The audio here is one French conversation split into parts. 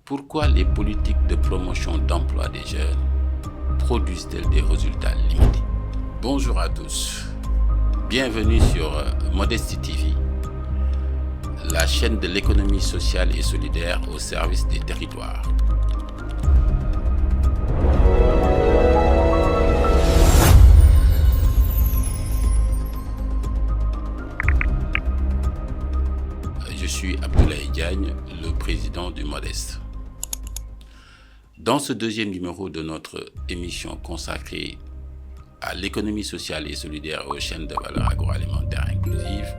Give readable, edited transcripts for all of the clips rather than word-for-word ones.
Pourquoi les politiques de promotion d'emploi des jeunes produisent-elles des résultats limités? Bonjour à tous, bienvenue sur Modesty TV, la chaîne de l'économie sociale et solidaire au service des territoires. Je suis Abdoulaye Diagne, le président du Modeste. Dans ce deuxième numéro de notre émission consacrée à l'économie sociale et solidaire et aux chaînes de valeur agroalimentaire inclusive,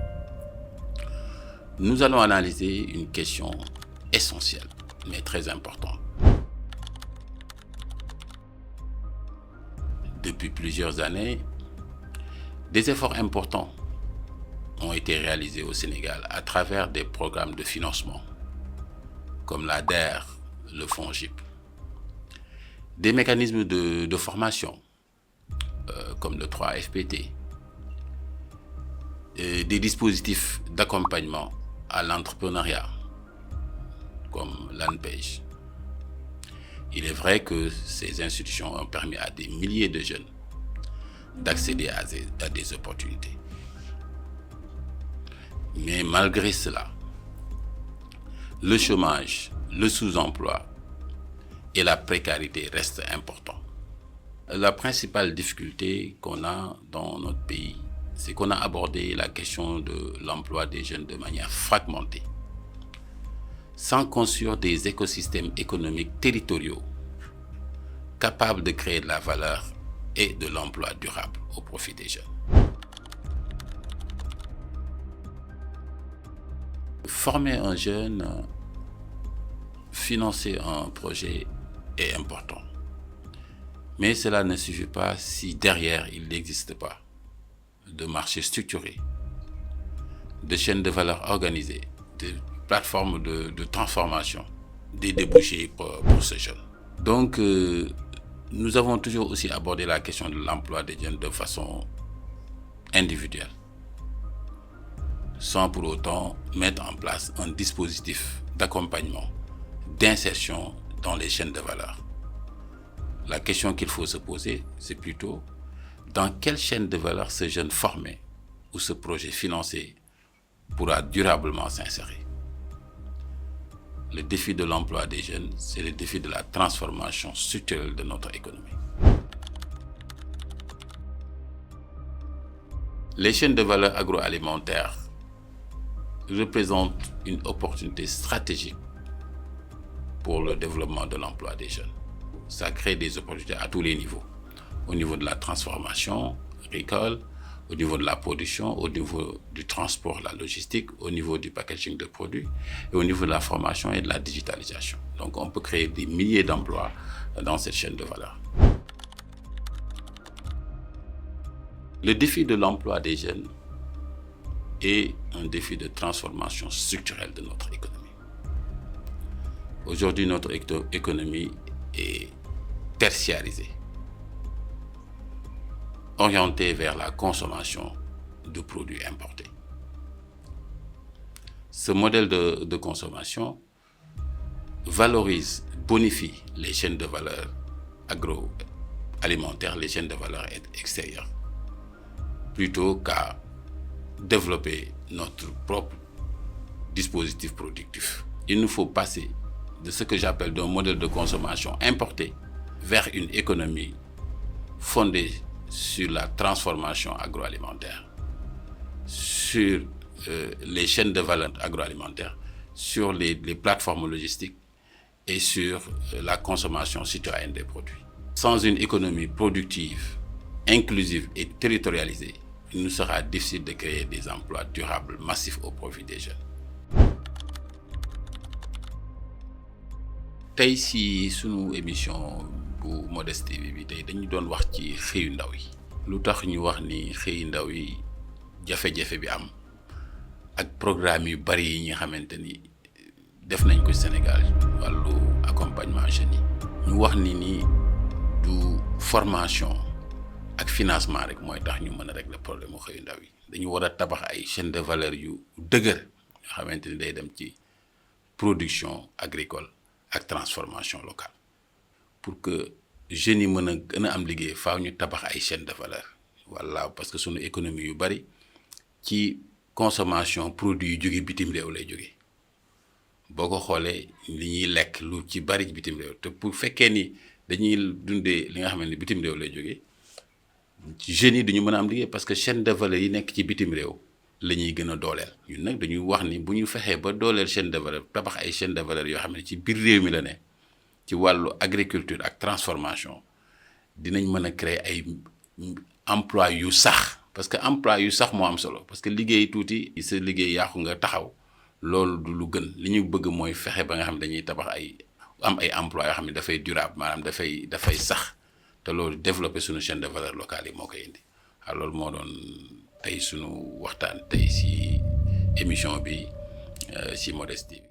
nous allons analyser une question essentielle, mais très importante. Depuis plusieurs années, des efforts importants ont été réalisés au Sénégal à travers des programmes de financement, comme l'ADER, le FONGIP, des mécanismes de formation, comme le 3FPT, et des dispositifs d'accompagnement à l'entrepreneuriat, comme l'ANPEJ. Il est vrai que ces institutions ont permis à des milliers de jeunes d'accéder à des opportunités. Mais malgré cela, le chômage, le sous-emploi et la précarité restent importants. La principale difficulté qu'on a dans notre pays, c'est qu'on a abordé la question de l'emploi des jeunes de manière fragmentée, sans construire des écosystèmes économiques territoriaux capables de créer de la valeur et de l'emploi durable au profit des jeunes. Former un jeune, financer un projet est important. Mais cela ne suffit pas si derrière il n'existe pas de marché structuré, de chaînes de valeur organisées, de plateformes de transformation, des débouchés pour ce jeune. Donc, nous avons toujours aussi abordé la question de l'emploi des jeunes de façon individuelle, sans pour autant mettre en place un dispositif d'accompagnement, d'insertion dans les chaînes de valeur. La question qu'il faut se poser, c'est plutôt dans quelle chaîne de valeur ce jeune formé ou ce projet financé pourra durablement s'insérer. Le défi de l'emploi des jeunes, c'est le défi de la transformation structurelle de notre économie. Les chaînes de valeur agroalimentaire représentent une opportunité stratégique pour le développement de l'emploi des jeunes. Ça crée des opportunités à tous les niveaux. Au niveau de la transformation agricole, au niveau de la production, au niveau du transport, la logistique, au niveau du packaging de produits et au niveau de la formation et de la digitalisation. Donc on peut créer des milliers d'emplois dans cette chaîne de valeur. Le défi de l'emploi des jeunes est un défi de transformation structurelle de notre économie. Aujourd'hui, notre économie est tertiarisée, orientée vers la consommation de produits importés. Ce modèle de consommation valorise, bonifie les chaînes de valeur agroalimentaires, les chaînes de valeur extérieures, plutôt qu'à développer notre propre dispositif productif. Il nous faut passer de ce que j'appelle d'un modèle de consommation importé vers une économie fondée sur la transformation agroalimentaire, sur les chaînes de valeur agroalimentaire, sur les plateformes logistiques et sur la consommation citoyenne des produits. Sans une économie productive, inclusive et territorialisée, il nous sera difficile de créer des emplois durables massifs au profit des jeunes. tey si sunu émission bu Modesty TV bi tey dañu doon wax ci xëyu ndaw yi lu tax ñu wax ni xëyu ndaw yi jafe-jafe bi am ak programme yu bari yi nga xamante ni def nañ ko Sénégal wàllu accompagnement jeunes yi ñu wax ni du formation ak financement rek mooy tax ñu mën a régler problème mu xëyu ndaw yi dañu war a tabax ay chaîne de valeur yu dëgër nga xamante ni day dem ci production agricole ak transformation locale pour que jeunes yi mën a gën a am liggéey faaw ñu tabax ay chaîne de valeur voilà parce que sunu économie yu bari ci consommation produit yu jóge bitim réew lay jóge boo ko xoolee li ñuy lekk lu ci bari bitim réew te pour fekkee ni dañuy dundee li nga xam ne bitim réew lay jóge jeunes yi duñu mën a am liggéey parce que chaîne de valeur yi nekk ci bitim réew la ñuy gën a dooleel ñun nag dañuy wax ni bu ñu fexee ba dooleel chaîne de valeur tabax ay chaîne de valeur yoo xam ne ci biir réew mi la ne ci wàllu agriculture ak transformation dinañ mën a créer ay emploi yu sax parce que emploi yu sax moo am solo parce que liggéey tuuti sa liggéey yàqu nga taxaw loolu du lu gën li ñu bëgg mooy fexe ba nga xam ne dañuy tabax ay am ay emploi yoo xam ne dafay durable maanaam dafay sax te loolu développer suñu chaîne de valeur locale yi moo koy indi waaw loolu moo doon tey suñu waxtaan tey si émission bi si Modeste TV